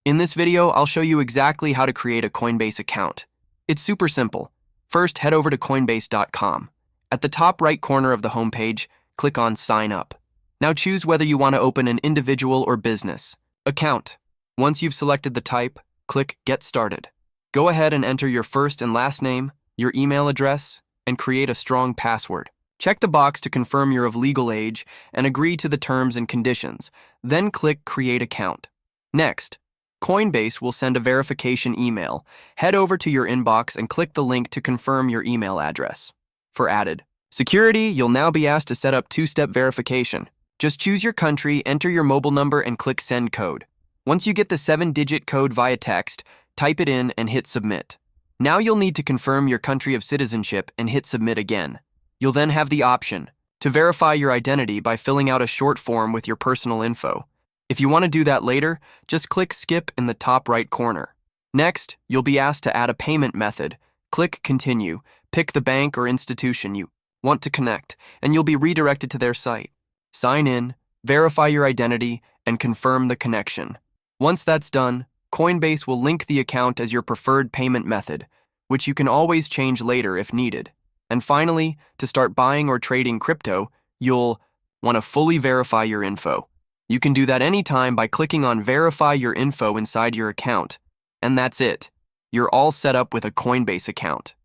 In this video, I'll show you exactly how to create a Coinbase account. It's super simple. First, head over to Coinbase.com. At the top right corner of the homepage, click on Sign Up. Now choose whether you want to open an individual or business account. Once you've selected the type, click Get Started. Go ahead and enter your first and last name, your email address, and create a strong password. Check the box to confirm you're of legal age and agree to the terms and conditions. Then click Create Account. Next, Coinbase will send a verification email. Head over to your inbox and click the link to confirm your email address. For added security, you'll now be asked to set up two-step verification. Just choose your country, enter your mobile number, and click Send Code. Once you get the 7-digit code via text, type it in and hit Submit. Now you'll need to confirm your country of citizenship and hit Submit again. You'll then have the option to verify your identity by filling out a short form with your personal info. If you want to do that later, just click Skip in the top right corner. Next, you'll be asked to add a payment method. Click Continue, pick the bank or institution you want to connect, and you'll be redirected to their site. Sign in, verify your identity, and confirm the connection. Once that's done, Coinbase will link the account as your preferred payment method, which you can always change later if needed. And finally, to start buying or trading crypto, you'll want to fully verify your info. You can do that anytime by clicking on Verify Your Info inside your account. And that's it. You're all set up with a Coinbase account.